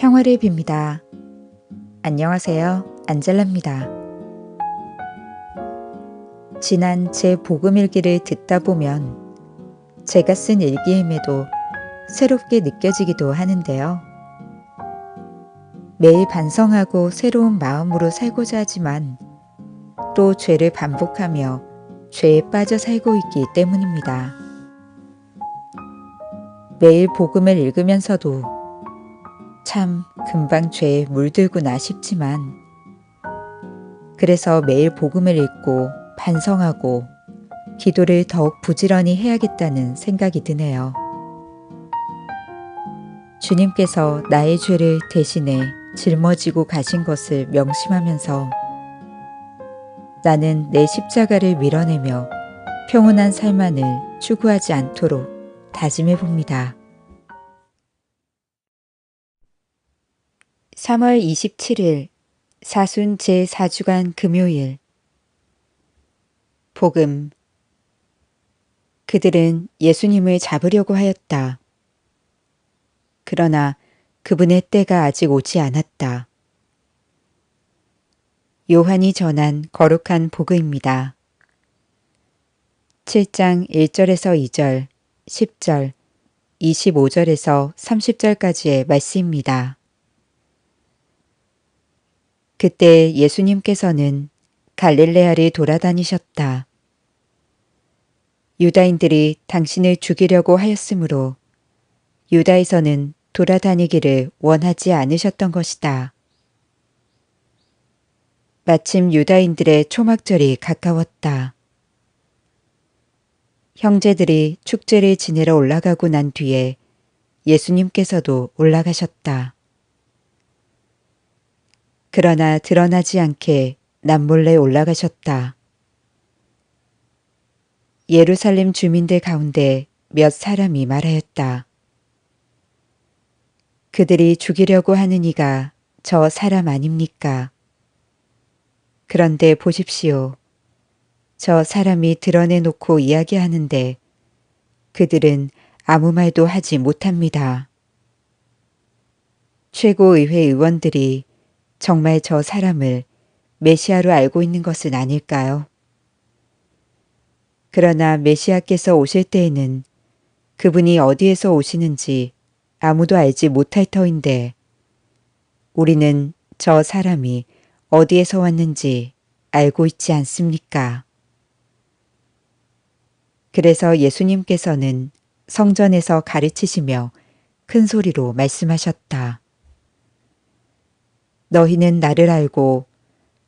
평화를 빕니다. 안녕하세요. 안젤라입니다. 지난 제 복음 일기를 듣다 보면 제가 쓴 일기임에도 새롭게 느껴지기도 하는데요. 매일 반성하고 새로운 마음으로 살고자 하지만 또 죄를 반복하며 죄에 빠져 살고 있기 때문입니다. 매일 복음을 읽으면서도 참 금방 죄에 물들구나 싶지만 그래서 매일 복음을 읽고 반성하고 기도를 더욱 부지런히 해야겠다는 생각이 드네요. 주님께서 나의 죄를 대신해 짊어지고 가신 것을 명심하면서 나는 내 십자가를 밀어내며 평온한 삶만을 추구하지 않도록 다짐해 봅니다. 3월 27일 사순 제4주간 금요일 복음 그들은 예수님을 잡으려고 하였다. 그러나 그분의 때가 아직 오지 않았다. 요한이 전한 거룩한 복음입니다. 7장 1절에서 2절, 10절, 25절에서 30절까지의 말씀입니다. 그때 예수님께서는 갈릴레아를 돌아다니셨다. 유다인들이 당신을 죽이려고 하였으므로 유다에서는 돌아다니기를 원하지 않으셨던 것이다. 마침 유다인들의 초막절이 가까웠다. 형제들이 축제를 지내러 올라가고 난 뒤에 예수님께서도 올라가셨다. 그러나 드러나지 않게 남몰래 올라가셨다. 예루살렘 주민들 가운데 몇 사람이 말하였다. 그들이 죽이려고 하는 이가 저 사람 아닙니까? 그런데 보십시오. 저 사람이 드러내놓고 이야기하는데 그들은 아무 말도 하지 못합니다. 최고의회 의원들이 정말 저 사람을 메시아로 알고 있는 것은 아닐까요? 그러나 메시아께서 오실 때에는 그분이 어디에서 오시는지 아무도 알지 못할 터인데 우리는 저 사람이 어디에서 왔는지 알고 있지 않습니까? 그래서 예수님께서는 성전에서 가르치시며 큰 소리로 말씀하셨다. 너희는 나를 알고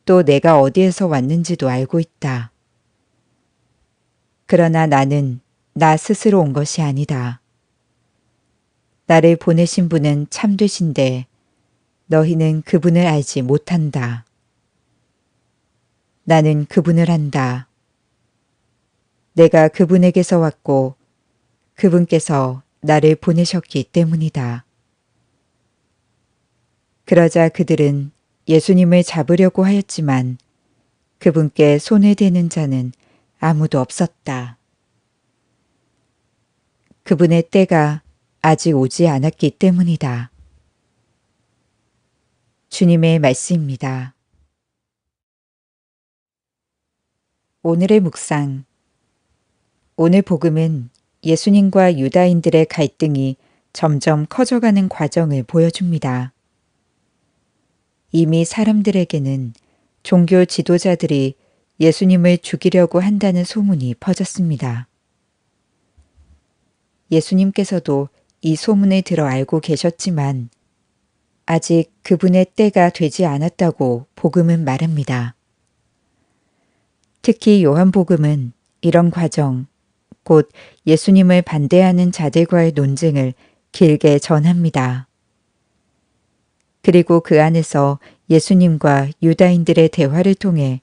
또 내가 어디에서 왔는지도 알고 있다. 그러나 나는 나 스스로 온 것이 아니다. 나를 보내신 분은 참되신데 너희는 그분을 알지 못한다. 나는 그분을 안다. 내가 그분에게서 왔고 그분께서 나를 보내셨기 때문이다. 그러자 그들은 예수님을 잡으려고 하였지만 그분께 손을 대는 자는 아무도 없었다. 그분의 때가 아직 오지 않았기 때문이다. 주님의 말씀입니다. 오늘의 묵상. 오늘 복음은 예수님과 유다인들의 갈등이 점점 커져가는 과정을 보여줍니다. 이미 사람들에게는 종교 지도자들이 예수님을 죽이려고 한다는 소문이 퍼졌습니다. 예수님께서도 이 소문을 들어 알고 계셨지만 아직 그분의 때가 되지 않았다고 복음은 말합니다. 특히 요한복음은 이런 과정, 곧 예수님을 반대하는 자들과의 논쟁을 길게 전합니다. 그리고 그 안에서 예수님과 유다인들의 대화를 통해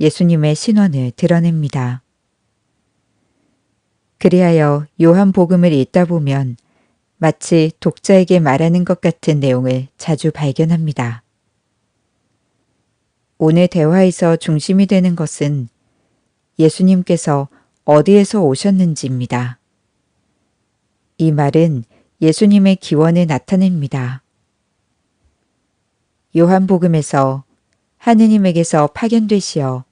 예수님의 신원을 드러냅니다. 그리하여 요한복음을 읽다 보면 마치 독자에게 말하는 것 같은 내용을 자주 발견합니다. 오늘 대화에서 중심이 되는 것은 예수님께서 어디에서 오셨는지입니다. 이 말은 예수님의 기원을 나타냅니다. 요한복음에서 하느님에게서 파견되시어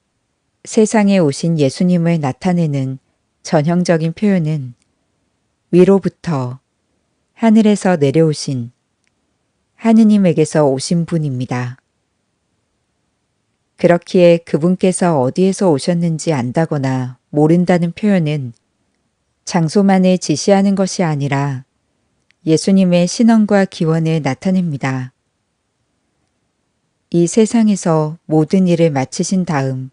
세상에 오신 예수님을 나타내는 전형적인 표현은 위로부터 하늘에서 내려오신 하느님에게서 오신 분입니다. 그렇기에 그분께서 어디에서 오셨는지 안다거나 모른다는 표현은 장소만을 지시하는 것이 아니라 예수님의 신원과 기원을 나타냅니다. 이 세상에서 모든 일을 마치신 다음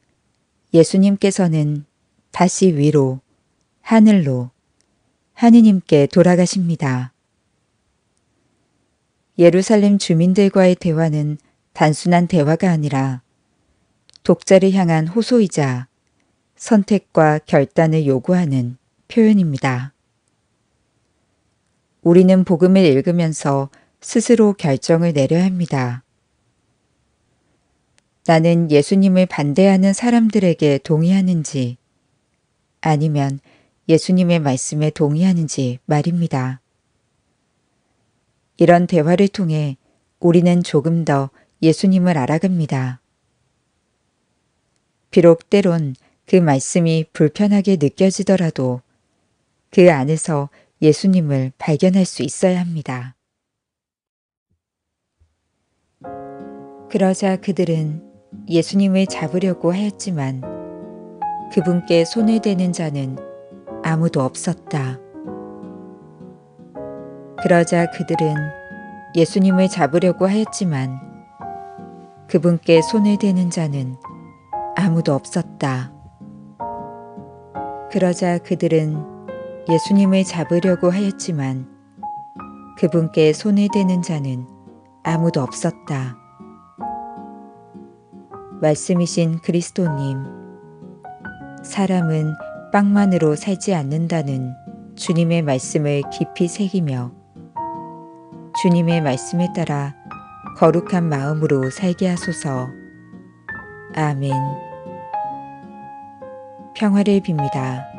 예수님께서는 다시 위로, 하늘로, 하느님께 돌아가십니다. 예루살렘 주민들과의 대화는 단순한 대화가 아니라 독자를 향한 호소이자 선택과 결단을 요구하는 표현입니다. 우리는 복음을 읽으면서 스스로 결정을 내려야 합니다. 나는 예수님을 반대하는 사람들에게 동의하는지 아니면 예수님의 말씀에 동의하는지 말입니다. 이런 대화를 통해 우리는 조금 더 예수님을 알아갑니다. 비록 때론 그 말씀이 불편하게 느껴지더라도 그 안에서 예수님을 발견할 수 있어야 합니다. 그러자 그들은 예수님을 잡으려고 하였지만 그분께 손을 대는 자는 아무도 없었다. 그러자 그들은 예수님을 잡으려고 하였지만 그분께 손을 대는 자는 아무도 없었다. 그러자 그들은 예수님을 잡으려고 하였지만 그분께 손을 대는 자는 아무도 없었다. 말씀이신 그리스도님, 사람은 빵만으로 살지 않는다는 주님의 말씀을 깊이 새기며 주님의 말씀에 따라 거룩한 마음으로 살게 하소서. 아멘. 평화를 빕니다.